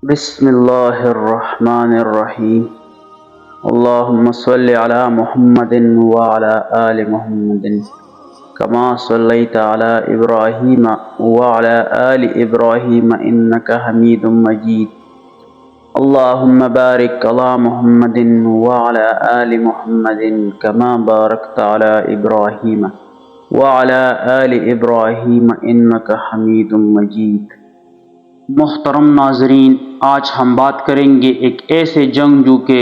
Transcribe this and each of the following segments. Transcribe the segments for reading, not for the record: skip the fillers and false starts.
بسم اللہ الرحمن الرحیم اللہم صلی علی محمد وعلی آل محمد کما صلیت علی ابراہیم وعلی آل ابراہیم انکا حمید مجید اللہم بارک علی محمد وعلی آل محمد کما بارکت علی ابراہیم وعلی آل ابراہیم انکا حمید مجید۔ محترم ناظرین، آج ہم بات کریں گے ایک ایسے جنگجو کے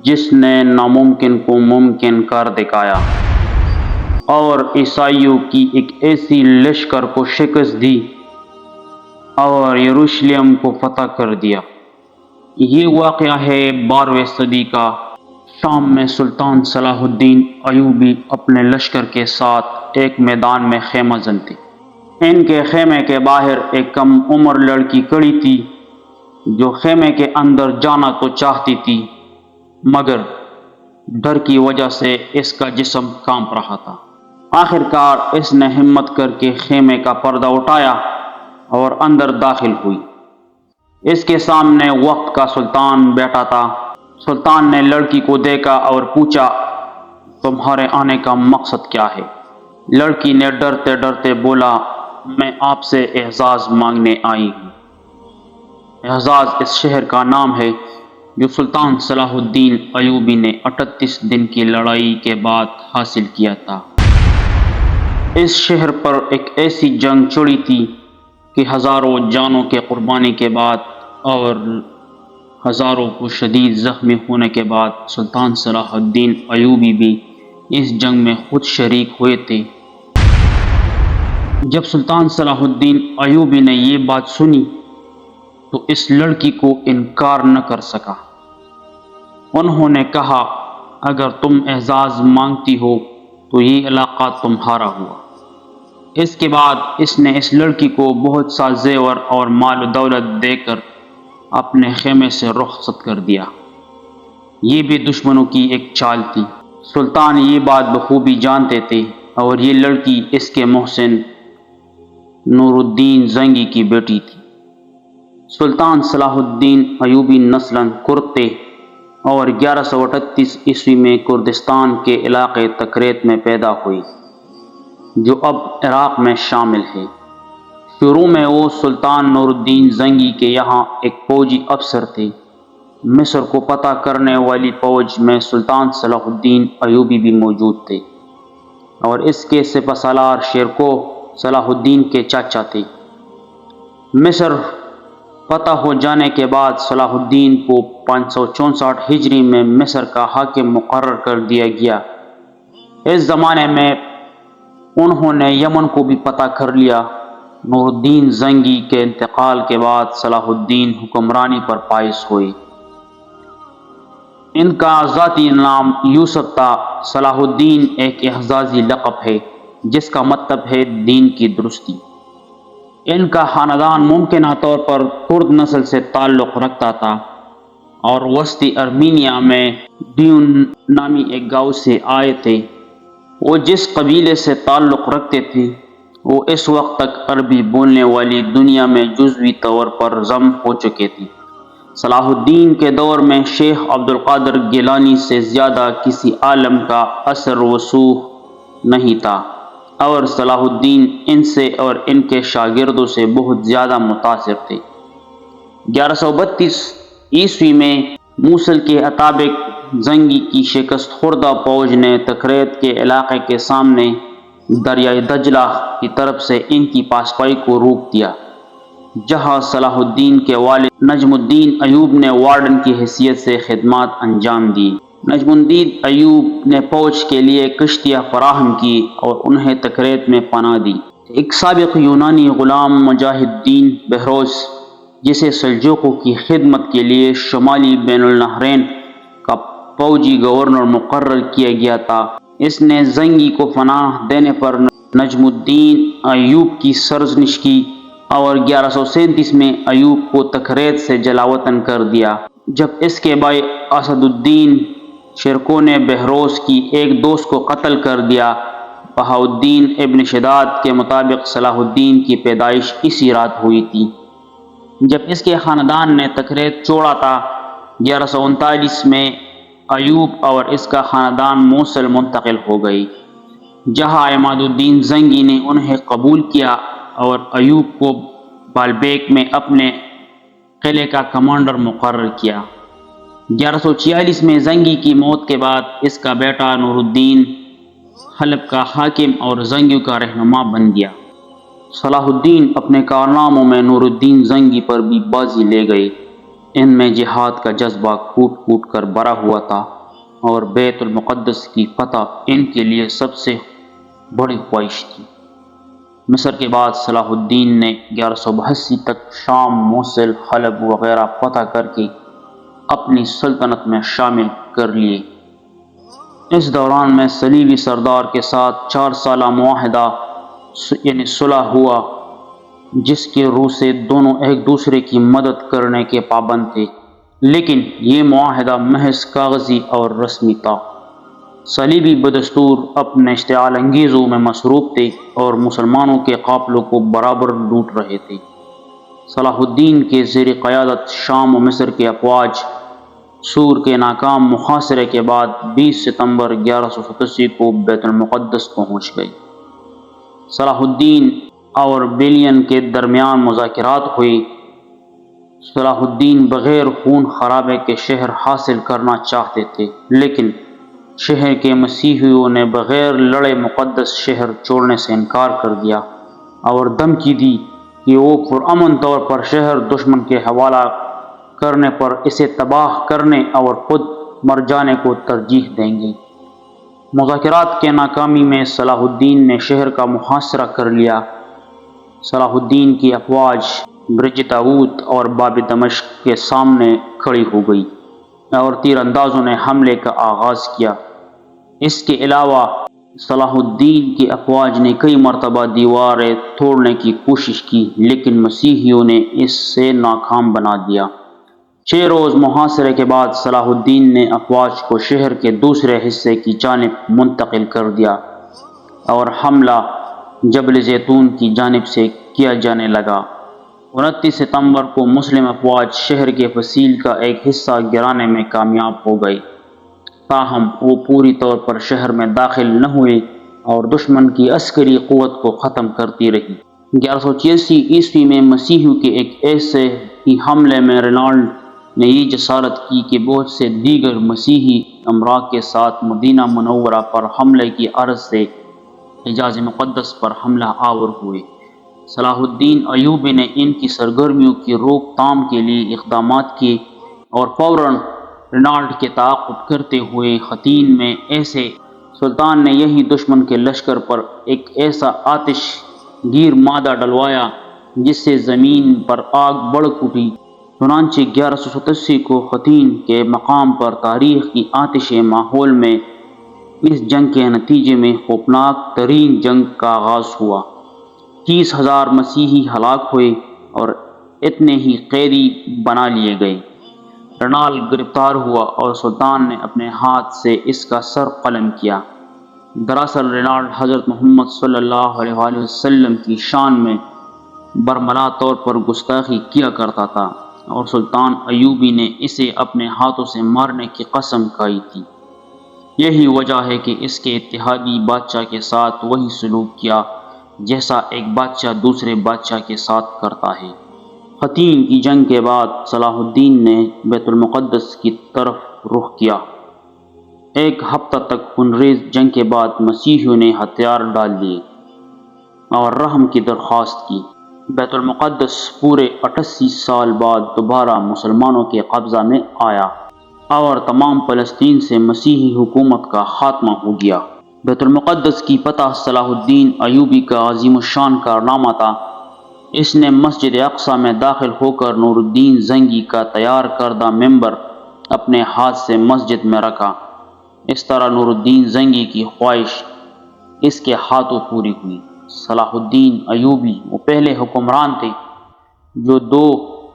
جس نے ناممکن کو ممکن کر دکھایا اور عیسائیوں کی ایک ایسی لشکر کو شکست دی اور یروشلم کو فتح کر دیا۔ یہ واقعہ ہے 12ویں صدی کا۔ شام میں سلطان صلاح الدین ایوبی اپنے لشکر کے ساتھ ایک میدان میں خیمہ زن تھے۔ ان کے خیمے کے باہر ایک کم عمر لڑکی کھڑی تھی جو خیمے کے اندر جانا تو چاہتی تھی، مگر ڈر کی وجہ سے اس کا جسم کانپ رہا تھا۔ آخر کار اس نے ہمت کر کے خیمے کا پردہ اٹھایا اور اندر داخل ہوئی۔ اس کے سامنے وقت کا سلطان بیٹھا تھا۔ سلطان نے لڑکی کو دیکھا اور پوچھا، تمہارے آنے کا مقصد کیا ہے؟ لڑکی نے ڈرتے ڈرتے بولا، میں آپ سے اعزاز مانگنے آئی ہوں۔ اعزاز اس شہر کا نام ہے جو سلطان صلاح الدین ایوبی نے 38 دن کی لڑائی کے بعد حاصل کیا تھا۔ اس شہر پر ایک ایسی جنگ چھڑی تھی کہ ہزاروں جانوں کے قربانی کے بعد اور ہزاروں کو شدید زخمی ہونے کے بعد سلطان صلاح الدین ایوبی بھی اس جنگ میں خود شریک ہوئے تھے۔ جب سلطان صلاح الدین ایوبی نے یہ بات سنی تو اس لڑکی کو انکار نہ کر سکا۔ انہوں نے کہا، اگر تم اعزاز مانگتی ہو تو یہ علاقہ تمہارا ہوا۔ اس کے بعد اس نے اس لڑکی کو بہت سا زیور اور مال و دولت دے کر اپنے خیمے سے رخصت کر دیا۔ یہ بھی دشمنوں کی ایک چال تھی۔ سلطان یہ بات بخوبی جانتے تھے اور یہ لڑکی اس کے محسن نور الدین زنگی کی بیٹی تھی۔ سلطان صلاح الدین ایوبی نسلاً کرد تھے اور 1138 عیسوی میں کردستان کے علاقے تکریت میں پیدا ہوئی جو اب عراق میں شامل ہے۔ شروع میں وہ سلطان نور الدین زنگی کے یہاں ایک فوجی افسر تھے۔ مصر کو فتح کرنے والی فوج میں سلطان صلاح الدین ایوبی بھی موجود تھے اور اس کے سپہ سالار شیرکوہ صلاح الدین کے چاچا تھے۔ مصر فتح ہو جانے کے بعد صلاح الدین کو 564 ہجری میں مصر کا حاکم مقرر کر دیا گیا۔ اس زمانے میں انہوں نے یمن کو بھی فتح کر لیا۔ نور الدین زنگی کے انتقال کے بعد صلاح الدین حکمرانی پر فائز ہوئے۔ ان کا ذاتی نام یوسف تھا۔ صلاح الدین ایک اعزازی لقب ہے جس کا مطلب ہے دین کی درستی۔ ان کا خاندان ممکنہ طور پر کرد نسل سے تعلق رکھتا تھا اور وسطی ارمینیا میں ڈیون نامی ایک گاؤں سے آئے تھے۔ وہ جس قبیلے سے تعلق رکھتے تھے وہ اس وقت تک عربی بولنے والی دنیا میں جزوی طور پر ضم ہو چکے تھے۔ صلاح الدین کے دور میں شیخ عبد القادر گیلانی سے زیادہ کسی عالم کا اثر رسوخ نہیں تھا اور صلاح الدین ان سے اور ان کے شاگردوں سے بہت زیادہ متاثر تھے۔ 1132 عیسوی میں موصل کے اطابق زنگی کی شکست خوردہ فوج نے تکریت کے علاقے کے سامنے دریائے دجلہ کی طرف سے ان کی پاسپائی کو روک دیا، جہاں صلاح الدین کے والد نجم الدین ایوب نے وارڈن کی حیثیت سے خدمات انجام دی۔ نجم الدین ایوب نے فوج کے لیے کشتیاں فراہم کی اور انہیں تکریت میں پناہ دی۔ ایک سابق یونانی غلام مجاہد الدین بہروز، جسے سلجوقوں کی خدمت کے لیے شمالی بین النہرین کا فوجی گورنر مقرر کیا گیا تھا، اس نے زنگی کو پناہ دینے پر نجم الدین ایوب کی سرزنش کی اور 1137 میں ایوب کو تکریت سے جلاوطن کر دیا۔ جب اس کے بھائی اسد الدین شیرکوہ نے بہروز کی ایک دوست کو قتل کر دیا۔ بہاؤالدین ابن شداد کے مطابق صلاح الدین کی پیدائش اسی رات ہوئی تھی۔ جب اس کے خاندان نے تکریت چھوڑا تھا 1139 میں ایوب اور اس کا خاندان موصل منتقل ہو گئی، جہاں عماد الدین زنگی نے انہیں قبول کیا اور ایوب کو بالبیک میں اپنے قلعے کا کمانڈر مقرر کیا۔ 1146 میں زنگی کی موت کے بعد اس کا بیٹا نور الدین حلب کا حاکم اور زنگیوں کا رہنما بن گیا۔ صلاح الدین اپنے کارناموں میں نور الدین زنگی پر بھی بازی لے گئے۔ ان میں جہاد کا جذبہ کوٹ کوٹ کر بھرا ہوا تھا اور بیت المقدس کی فتح ان کے لیے سب سے بڑی خواہش تھی۔ مصر کے بعد صلاح الدین نے 1182 تک شام، موصل، حلب وغیرہ فتح کر کے اپنی سلطنت میں شامل کر لیے۔ اس دوران میں صلیبی سردار کے ساتھ 4 سالہ معاہدہ یعنی صلح ہوا، جس کے روح سے دونوں ایک دوسرے کی مدد کرنے کے پابند تھے، لیکن یہ معاہدہ محض کاغذی اور رسمی تھا۔ صلیبی بدستور اپنے اشتعال انگیزوں میں مصروف تھے اور مسلمانوں کے قافلوں کو برابر لوٹ رہے تھے۔ صلاح الدین کے زیر قیادت شام و مصر کے افواج سور کے ناکام محاصرے کے بعد 20 ستمبر 1187 کو بیت المقدس پہنچ گئی۔ صلاح الدین اور بیلین کے درمیان مذاکرات ہوئے۔ صلاح الدین بغیر خون خرابے کے شہر حاصل کرنا چاہتے تھے، لیکن شہر کے مسیحیوں نے بغیر لڑے مقدس شہر چھوڑنے سے انکار کر دیا اور دھمکی دی کہ وہ پرامن طور پر شہر دشمن کے حوالہ کرنے پر اسے تباہ کرنے اور خود مر جانے کو ترجیح دیں گے۔ مذاکرات کے ناکامی میں صلاح الدین نے شہر کا محاصرہ کر لیا۔ صلاح الدین کی افواج برج داؤد اور باب دمشق کے سامنے کھڑی ہو گئی اور تیر اندازوں نے حملے کا آغاز کیا۔ اس کے علاوہ صلاح الدین کی افواج نے کئی مرتبہ دیواریں توڑنے کی کوشش کی، لیکن مسیحیوں نے اس سے ناکام بنا دیا۔ 6 روز محاصرے کے بعد صلاح الدین نے افواج کو شہر کے دوسرے حصے کی جانب منتقل کر دیا اور حملہ جبل زیتون کی جانب سے کیا جانے لگا۔ 29 ستمبر کو مسلم افواج شہر کے فصیل کا ایک حصہ گرانے میں کامیاب ہو گئی، تاہم وہ پوری طور پر شہر میں داخل نہ ہوئے اور دشمن کی عسکری قوت کو ختم کرتی رہی۔ 1186 عیسوی میں مسیحیوں کے ایک ایسے ہی حملے میں رینالڈ نے یہ جسارت کی کہ بہت سے دیگر مسیحی امراء کے ساتھ مدینہ منورہ پر حملے کی غرض سے حجاز مقدس پر حملہ آور ہوئے۔ صلاح الدین ایوبی نے ان کی سرگرمیوں کی روک تھام کے لیے اقدامات کیے اور فوراً رینالڈ کے تعاقب کرتے ہوئے حطین میں ایسے سلطان نے یہی دشمن کے لشکر پر ایک ایسا آتش گیر مادہ ڈلوایا جس سے زمین پر آگ بھڑک اٹھی۔ چنانچہ 1187 کو حطین کے مقام پر تاریخ کی آتش ماحول میں اس جنگ کے نتیجے میں خوفناک ترین جنگ کا آغاز ہوا۔ 30,000 مسیحی ہلاک ہوئے اور اتنے ہی قیدی بنا لیے گئے۔ رینالڈ گرفتار ہوا اور سلطان نے اپنے ہاتھ سے اس کا سر قلم کیا۔ دراصل رینالڈ حضرت محمد صلی اللہ علیہ وآلہ وسلم کی شان میں برملا طور پر گستاخی کیا کرتا تھا اور سلطان ایوبی نے اسے اپنے ہاتھوں سے مارنے کی قسم کھائی تھی۔ یہی وجہ ہے کہ اس کے اتحادی بادشاہ کے ساتھ وہی سلوک کیا جیسا ایک بادشاہ دوسرے بادشاہ کے ساتھ کرتا ہے۔ حطین کی جنگ کے بعد صلاح الدین نے بیت المقدس کی طرف رخ کیا۔ ایک ہفتہ تک خونریز جنگ کے بعد مسیحیوں نے ہتھیار ڈال لیے اور رحم کی درخواست کی۔ بیت المقدس پورے 88 سال بعد دوبارہ مسلمانوں کے قبضہ میں آیا اور تمام فلسطین سے مسیحی حکومت کا خاتمہ ہو گیا۔ بیت المقدس کی فتح صلاح الدین ایوبی کا عظیم الشان کارنامہ تھا۔ اس نے مسجد اقصی میں داخل ہو کر نور الدین زنگی کا تیار کردہ منبر اپنے ہاتھ سے مسجد میں رکھا۔ اس طرح نور الدین زنگی کی خواہش اس کے ہاتھوں پوری ہوئی۔ صلاح الدین ایوبی وہ پہلے حکمران تھے جو 2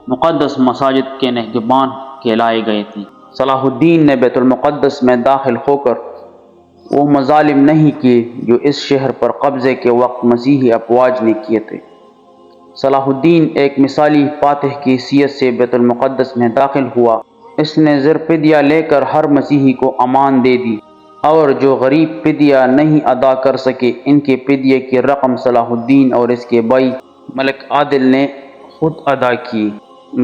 مقدس مساجد کے نگہبان کہلائے گئے تھے۔ صلاح الدین نے بیت المقدس میں داخل ہو کر وہ مظالم نہیں کیے جو اس شہر پر قبضے کے وقت مسیحی افواج نے کیے تھے۔ صلاح الدین ایک مثالی فاتح کی حیثیت سے بیت المقدس میں داخل ہوا۔ اس نے زر فدیہ لے کر ہر مسیحی کو امان دے دی، اور جو غریب فدیہ نہیں ادا کر سکے ان کے فدیے کی رقم صلاح الدین اور اس کے بھائی ملک عادل نے خود ادا کی۔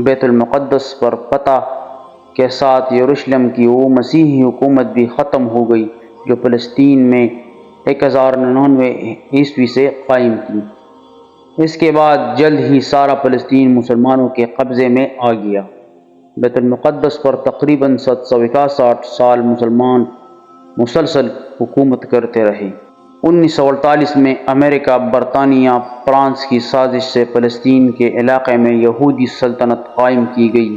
بیت المقدس پر فتح کے ساتھ یروشلم کی وہ مسیحی حکومت بھی ختم ہو گئی جو فلسطین میں 1099 عیسوی سے قائم تھی۔ اس کے بعد جلد ہی سارا فلسطین مسلمانوں کے قبضے میں آ گیا۔ بیت المقدس پر تقریباً 761 سال مسلمان مسلسل حکومت کرتے رہے۔ 1948 میں امریکہ، برطانیہ، فرانس کی سازش سے فلسطین کے علاقے میں یہودی سلطنت قائم کی گئی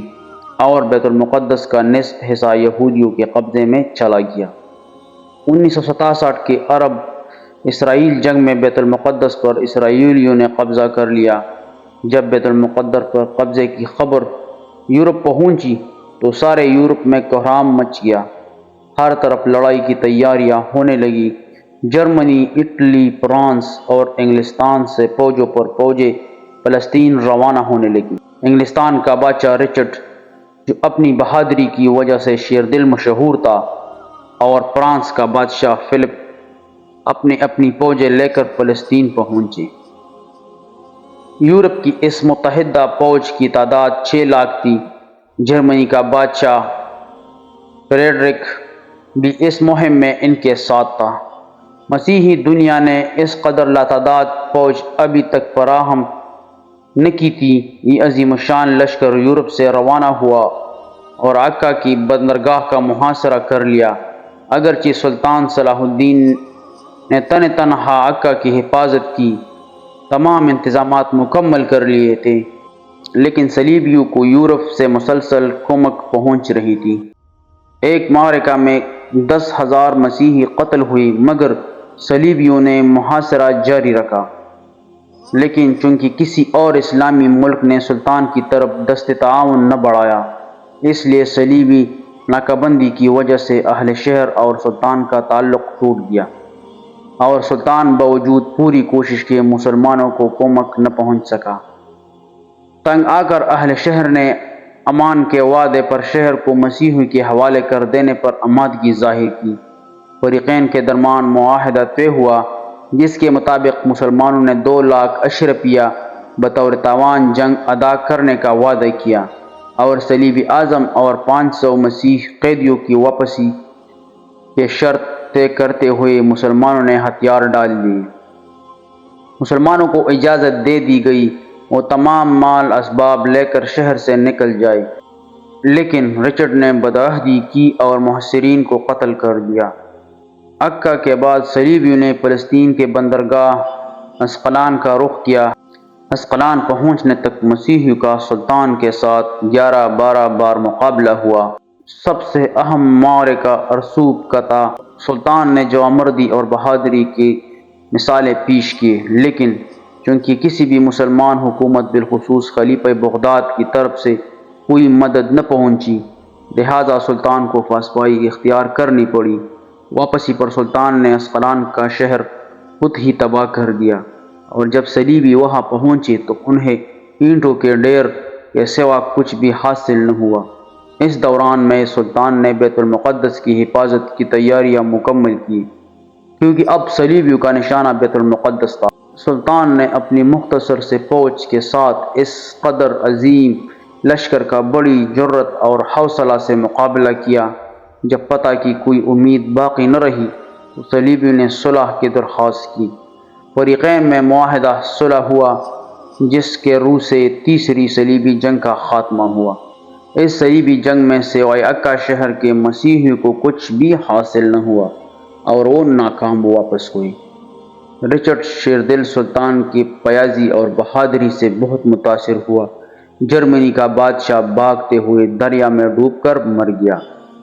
اور بیت المقدس کا نصف حصہ یہودیوں کے قبضے میں چلا گیا۔ 1967 کے عرب اسرائیل جنگ میں بیت المقدس پر اسرائیلیوں نے قبضہ کر لیا۔ جب بیت المقدس پر قبضے کی خبر یورپ پہنچی تو سارے یورپ میں کوہرام مچ گیا۔ ہر طرف لڑائی کی تیاریاں ہونے لگی۔ جرمنی، اٹلی، فرانس اور انگلستان سے فوجوں پر فوجیں فلسطین روانہ ہونے لگیں۔ انگلستان کا بادشاہ رچرڈ، جو اپنی بہادری کی وجہ سے شیردل مشہور تھا، اور فرانس کا بادشاہ فلپ اپنی فوجیں لے کر فلسطین پہنچے۔ یورپ کی اس متحدہ فوج کی تعداد 6 لاکھ تھی۔ جرمنی کا بادشاہ فریڈرک بھی اس مہم میں ان کے ساتھ تھا۔ مسیحی دنیا نے اس قدر لاتعداد فوج ابھی تک فراہم نہ کی تھی۔ یہ عظیم الشان لشکر یورپ سے روانہ ہوا اور عکا کی بندرگاہ کا محاصرہ کر لیا۔ اگرچہ سلطان صلاح الدین نے تنہا عکا کی حفاظت کی، تمام انتظامات مکمل کر لیے تھے، لیکن صلیبیوں کو یورپ سے مسلسل کمک پہنچ رہی تھی۔ ایک معرکہ میں 10,000 مسیحی قتل ہوئے، مگر صلیبیوں نے محاصرہ جاری رکھا۔ لیکن چونکہ کسی اور اسلامی ملک نے سلطان کی طرف دست تعاون نہ بڑھایا، اس لیے صلیبی ناکہ بندی کی وجہ سے اہل شہر اور سلطان کا تعلق ٹوٹ گیا، اور سلطان باوجود پوری کوشش کے مسلمانوں کو کمک نہ پہنچ سکا۔ تنگ آ کر اہل شہر نے امان کے وعدے پر شہر کو مسیحیوں کے حوالے کر دینے پر آمادگی ظاہر کی۔ فریقین کے درمیان معاہدہ طے ہوا، جس کے مطابق مسلمانوں نے 2 لاکھ اشرفیہ بطور تاوان جنگ ادا کرنے کا وعدہ کیا، اور صلیبی اعظم اور 500 مسیحی قیدیوں کی واپسی کی شرط طے کرتے ہوئے مسلمانوں نے ہتھیار ڈال لیے۔ مسلمانوں کو اجازت دے دی گئی وہ تمام مال اسباب لے کر شہر سے نکل جائے، لیکن رچرڈ نے بدعہدی کی اور محاصرین کو قتل کر دیا۔ عکا کے بعد صلیبیوں نے فلسطین کے بندرگاہ اسقلان کا رخ کیا۔ اسقلان پہنچنے تک مسیحیوں کا سلطان کے ساتھ 11-12 بار مقابلہ ہوا۔ سب سے اہم معرکہ ارسوب کا تھا۔ سلطان نے جوامردی اور بہادری کی مثالیں پیش کی، لیکن چونکہ کسی بھی مسلمان حکومت بالخصوص خلیفہ بغداد کی طرف سے کوئی مدد نہ پہنچی، لہذا سلطان کو پاسبائی اختیار کرنی پڑی۔ واپسی پر سلطان نے اسقلان کا شہر خود ہی تباہ کر دیا، اور جب صلیبی وہاں پہنچے تو انہیں اینٹوں کے ڈھیر کے سوا کچھ بھی حاصل نہ ہوا۔ اس دوران میں سلطان نے بیت المقدس کی حفاظت کی تیاریاں مکمل کی، کیونکہ اب صلیبیوں کا نشانہ بیت المقدس تھا۔ سلطان نے اپنی مختصر سے فوج کے ساتھ اس قدر عظیم لشکر کا بڑی جرأت اور حوصلہ سے مقابلہ کیا۔ جب فتح کی کوئی امید باقی نہ رہی تو صلیبیوں نے صلح کی درخواست کی۔ فریقین میں معاہدہ صلح ہوا، جس کے روح سے تیسری صلیبی جنگ کا خاتمہ ہوا۔ اس صلیبی جنگ میں سوائے عکا شہر کے مسیحیوں کو کچھ بھی حاصل نہ ہوا اور وہ ناکام واپس ہوئے۔ رچرڈ شیردل سلطان کی فیاضی اور بہادری سے بہت متاثر ہوا۔ جرمنی کا بادشاہ بھاگتے ہوئے دریا میں ڈوب کر مر گیا،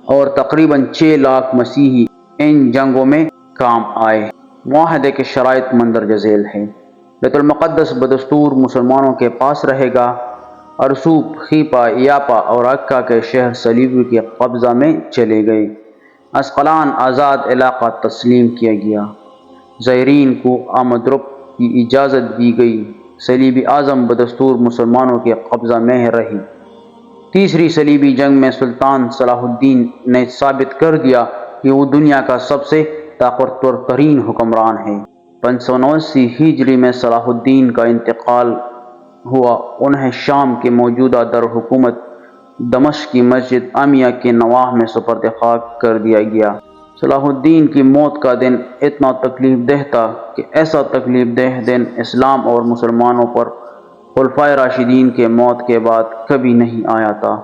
اور تقریباً 6 لاکھ مسیحی ان جنگوں میں کام آئے۔ معاہدے کے شرائط مندرجہ ذیل ہیں۔ بیت المقدس بدستور مسلمانوں کے پاس رہے گا۔ ارسوب، خیپا، یاپا اور عکا کے شہر صلیبیوں کے قبضہ میں چلے گئے۔ اسقلان آزاد علاقہ تسلیم کیا گیا۔ زائرین کو آمد و رفت کی اجازت دی گئی۔ صلیبی اعظم بدستور مسلمانوں کے قبضہ میں رہی۔ تیسری صلیبی جنگ میں سلطان صلاح الدین نے ثابت کر دیا کہ وہ دنیا کا سب سے طاقتور ترین حکمران ہے۔ 589 ہجری میں صلاح الدین کا انتقال ہوا۔ انہیں شام کے موجودہ دارالحکومت دمشق کی مسجد عامیہ کے نواح میں سپرد خاک کر دیا گیا۔ صلاح الدین کی موت کا دن اتنا تکلیف دہ تھا کہ ایسا تکلیف دہ دن اسلام اور مسلمانوں پر خلفائے راشدین کے موت کے بعد کبھی نہیں آیا تھا۔